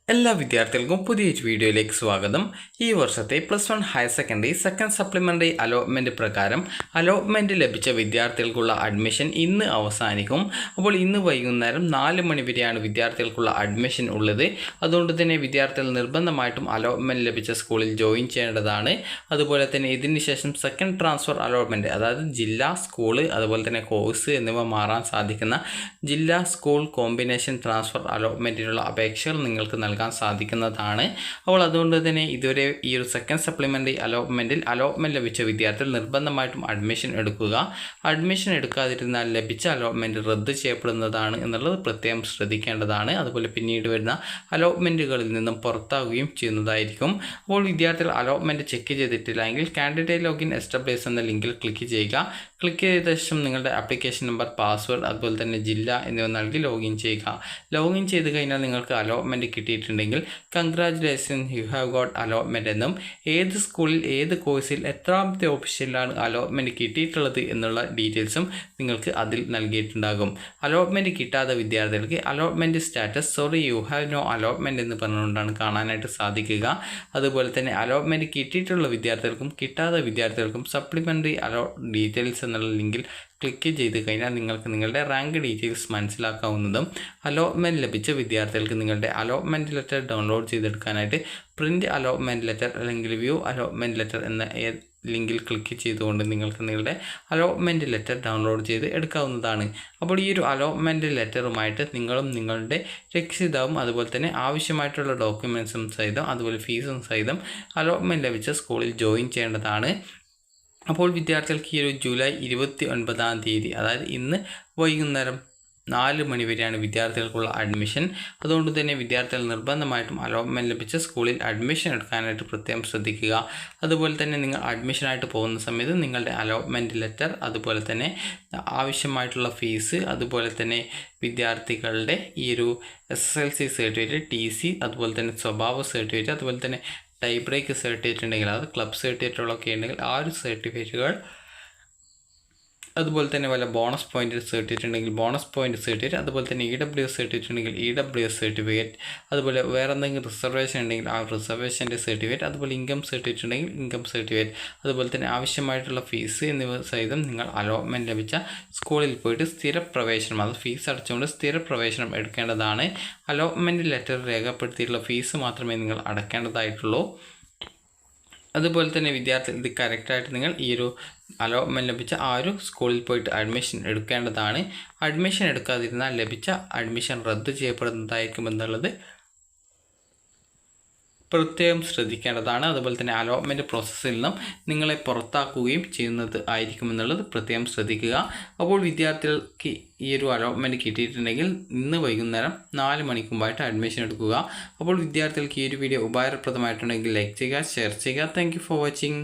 എല്ലാ വിദ്യാർത്ഥികൾക്കും പുതിയൊരു വീഡിയോയിലേക്ക് സ്വാഗതം. ഈ വർഷത്തെ +1 higher secondary second supplementary allotment പ്രകാരം അലോട്ട്മെൻറ്റ് ലഭിച്ച വിദ്യാർത്ഥികൾക്കുള്ള അഡ്മിഷൻ ഇന്ന് അവസാനിക്കും. അപ്പോൾ ഇന്ന് വൈകുന്നേരം 4 മണി വരെയാണ് വിദ്യാർത്ഥികൾക്കുള്ള അഡ്മിഷൻ ഉള്ളത്. അതുകൊണ്ട് തന്നെ വിദ്യാർത്ഥികൾ നിർബന്ധമായിട്ടും അലോട്ട്മെൻറ്റ് ലഭിച്ച സ്കൂളിൽ ജോയിൻ ചെയ്യേണ്ടതാണ്. അതുപോലെ തന്നെ ഇതിന് ശേഷം സെക്കൻഡ് ട്രാൻസ്ഫർ അലോട്ട്മെൻറ്റ്, അതായത് ജില്ലാ, സ്കൂള്, അതുപോലെ തന്നെ കോഴ്സ് എന്നിവ മാറാൻ സാധിക്കുന്ന ജില്ലാ സ്കൂൾ കോമ്പിനേഷൻ ട്രാൻസ്ഫർ അലോട്ട്മെൻറ്റിനുള്ള അപേക്ഷകൾ നിങ്ങൾക്ക് നൽകാൻ സാധിക്കുന്നതാണ്. അപ്പോൾ അതുകൊണ്ട് തന്നെ ഇതുവരെ ഈ ഒരു സെക്കൻഡ് സപ്ലിമെൻ്ററി അലോട്ട്മെൻറ്റ് ലഭിച്ച വിദ്യാർത്ഥികൾ നിർബന്ധമായിട്ടും അഡ്മിഷൻ എടുക്കുക. അഡ്മിഷൻ എടുക്കാതിരുന്നാൽ ലഭിച്ച അലോട്ട്മെൻറ്റ് റദ്ദ് ചെയ്യപ്പെടുന്നതാണ് എന്നുള്ളത് പ്രത്യേകം ശ്രദ്ധിക്കേണ്ടതാണ്. അതുപോലെ പിന്നീട് വരുന്ന അലോട്ട്മെൻറ്റുകളിൽ നിന്നും പുറത്താവുകയും ചെയ്യുന്നതായിരിക്കും. അപ്പോൾ വിദ്യാർത്ഥികൾ അലോട്ട്മെൻറ്റ് ചെക്ക് ചെയ്തിട്ടില്ലെങ്കിൽ കാൻഡിഡേറ്റ് ലോഗിൻ എസ്റ്റാബ്ലിഷ് എന്ന ലിങ്കിൽ ക്ലിക്ക് ചെയ്യുക. ക്ലിക്ക് ചെയ്ത ശേഷം നിങ്ങളുടെ ആപ്ലിക്കേഷൻ നമ്പർ, പാസ്വേഡ്, അതുപോലെ തന്നെ ജില്ല എന്നിവ നൽകി ലോഗിൻ ചെയ്യുക. ലോഗിൻ ചെയ്ത് കഴിഞ്ഞാൽ നിങ്ങൾക്ക് അലോട്ട്മെൻറ്റ് കിട്ടിയിട്ടുണ്ടെങ്കിൽ congratulation, you have got allotment എന്നും ഏത് സ്കൂളിൽ ഏത് കോഴ്സിൽ എത്രാമത്തെ ഓപ്ഷനിലാണ് അലോട്ട്മെൻറ്റ് കിട്ടിയിട്ടുള്ളത് എന്നുള്ള ഡീറ്റെയിൽസും നിങ്ങൾക്ക് അതിൽ നൽകിയിട്ടുണ്ടാകും. അലോട്ട്മെൻറ്റ് കിട്ടാത്ത വിദ്യാർത്ഥികൾക്ക് allotment status sorry you have no allotment എന്ന് പറഞ്ഞുകൊണ്ടാണ് കാണാനായിട്ട് സാധിക്കുക. അതുപോലെ തന്നെ അലോട്ട്മെൻറ്റ് കിട്ടിയിട്ടുള്ള വിദ്യാർത്ഥികൾക്കും കിട്ടാത്ത വിദ്യാർത്ഥികൾക്കും സപ്ലിമെൻ്ററി ഡീറ്റെയിൽസ് എന്നുള്ള ലിങ്കിൽ ക്ലിക്ക് ചെയ്ത് കഴിഞ്ഞാൽ നിങ്ങൾക്ക് നിങ്ങളുടെ റാങ്ക് ഡീറ്റെയിൽസ് മനസ്സിലാക്കാവുന്നതും അലോട്ട്മെൻറ്റ് ലഭിച്ച വിദ്യാർത്ഥികൾക്ക് നിങ്ങളുടെ അലോട്ട്മെൻറ്റ് ലെറ്റർ ഡൗൺലോഡ് ചെയ്തെടുക്കാനായിട്ട് പ്രിൻറ്റ് അലോട്ട്മെൻറ്റ് ലെറ്റർ അല്ലെങ്കിൽ വ്യൂ അലോട്ട്മെൻറ്റ് ലെറ്റർ എന്ന ലിങ്കിൽ ക്ലിക്ക് ചെയ്തുകൊണ്ട് നിങ്ങൾക്ക് നിങ്ങളുടെ അലോട്ട്മെൻറ്റ് ലെറ്റർ ഡൗൺലോഡ് ചെയ്ത് എടുക്കാവുന്നതാണ്. അപ്പോൾ ഈ ഒരു അലോട്ട്മെൻറ്റ് ലെറ്ററുമായിട്ട് നിങ്ങളും നിങ്ങളുടെ രക്ഷിതാവും അതുപോലെ തന്നെ ആവശ്യമായിട്ടുള്ള ഡോക്യുമെൻറ്റ്സും സഹിതം അതുപോലെ ഫീസും സഹിതം അലോട്ട്മെൻറ്റ് ലഭിച്ച സ്കൂളിൽ ജോയിൻ ചെയ്യേണ്ടതാണ്. അപ്പോൾ വിദ്യാർത്ഥികൾക്ക് ഈ ഒരു ജൂലൈ 29-ാം തീയതി, അതായത് ഇന്ന് വൈകുന്നേരം 4 മണി വരെയാണ് വിദ്യാർത്ഥികൾക്കുള്ള അഡ്മിഷൻ. അതുകൊണ്ട് തന്നെ വിദ്യാർത്ഥികൾ നിർബന്ധമായിട്ടും അലോട്ട്മെൻറ്റ് ലഭിച്ച സ്കൂളിൽ അഡ്മിഷൻ എടുക്കാനായിട്ട് പ്രത്യേകം ശ്രദ്ധിക്കുക. അതുപോലെ തന്നെ നിങ്ങൾ അഡ്മിഷനായിട്ട് പോകുന്ന സമയത്ത് നിങ്ങളുടെ അലോട്ട്മെൻറ്റ് ലെറ്റർ, അതുപോലെ തന്നെ ആവശ്യമായിട്ടുള്ള ഫീസ്, അതുപോലെ തന്നെ വിദ്യാർത്ഥികളുടെ ഈ ഒരു SSLC സർട്ടിഫിക്കറ്റ്, TC, അതുപോലെ തന്നെ സ്വഭാവ സർട്ടിഫിക്കറ്റ്, അതുപോലെ തന്നെ ടൈ ബ്രേക്ക് സർട്ടിഫിക്കറ്റ് ഉണ്ടെങ്കിൽ, അത് ക്ലബ് സർട്ടിഫിക്കറ്റുകളൊക്കെ ഉണ്ടെങ്കിൽ ആ ഒരു സർട്ടിഫിക്കറ്റുകൾ, അതുപോലെ തന്നെ വല്ല ബോണസ് പോയിൻ്റ് സർട്ടിഫിക്കറ്റ് ഉണ്ടെങ്കിൽ ബോണസ് പോയിൻ്റ് സർട്ടിഫിക്കറ്റ്, അതുപോലെ തന്നെ EWS സർട്ടിഫിക്കറ്റ് ഉണ്ടെങ്കിൽ EWS സർട്ടിഫിക്കറ്റ്, അതുപോലെ വേറെ എന്തെങ്കിലും റിസർവേഷൻ ഉണ്ടെങ്കിൽ ആ റിസർവേഷൻ്റെ സർട്ടിഫിക്കറ്റ്, അതുപോലെ ഇൻകം സർട്ടിഫിക്കറ്റ് ഉണ്ടെങ്കിൽ ഇൻകം സർട്ടിഫിക്കറ്റ്, അതുപോലെ തന്നെ ആവശ്യമായിട്ടുള്ള ഫീസ് എന്നിവ സഹിതം നിങ്ങൾ അലോട്ട്മെൻറ്റ് ലഭിച്ച സ്കൂളിൽ പോയിട്ട് സ്ഥിരപ്രവേശനം, അത് ഫീസ് അടച്ചുകൊണ്ട് സ്ഥിരപ്രവേശനം എടുക്കേണ്ടതാണ്. അലോട്ട്മെൻറ്റ് ലെറ്റർ രേഖപ്പെടുത്തിയിട്ടുള്ള ഫീസ് മാത്രമേ നിങ്ങൾ അടയ്ക്കേണ്ടതായിട്ടുള്ളൂ. അതുപോലെ തന്നെ വിദ്യാർത്ഥി ഇത് കറക്റ്റായിട്ട് നിങ്ങൾ ഈ ഒരു അലോട്ട്മെൻറ്റ് ലഭിച്ച ആ ഒരു സ്കൂളിൽ പോയിട്ട് അഡ്മിഷൻ എടുക്കേണ്ടതാണ്. അഡ്മിഷൻ എടുക്കാതിരുന്നാൽ ലഭിച്ച അഡ്മിഷൻ റദ്ദ് ചെയ്യപ്പെടുന്നതായിരിക്കും എന്നുള്ളത് പ്രത്യേകം ശ്രദ്ധിക്കേണ്ടതാണ്. അതുപോലെ തന്നെ അലോട്ട്മെൻറ്റ് പ്രോസസ്സിൽ നിന്നും നിങ്ങളെ പുറത്താക്കുകയും ചെയ്യുന്നത് ആയിരിക്കുമെന്നുള്ളത് പ്രത്യേകം ശ്രദ്ധിക്കുക. അപ്പോൾ വിദ്യാർത്ഥികൾക്ക് ഈ ഒരു അലോട്ട്മെൻറ്റ് കിട്ടിയിട്ടുണ്ടെങ്കിൽ ഇന്ന് വൈകുന്നേരം 4 മണിക്ക് മുമ്പായിട്ട് അഡ്മിഷൻ എടുക്കുക. അപ്പോൾ വിദ്യാർത്ഥികൾക്ക് ഈ ഒരു വീഡിയോ ഉപകാരപ്രദമായിട്ടുണ്ടെങ്കിൽ ലൈക്ക് ചെയ്യുക, ഷെയർ ചെയ്യുക. Thank you for watching.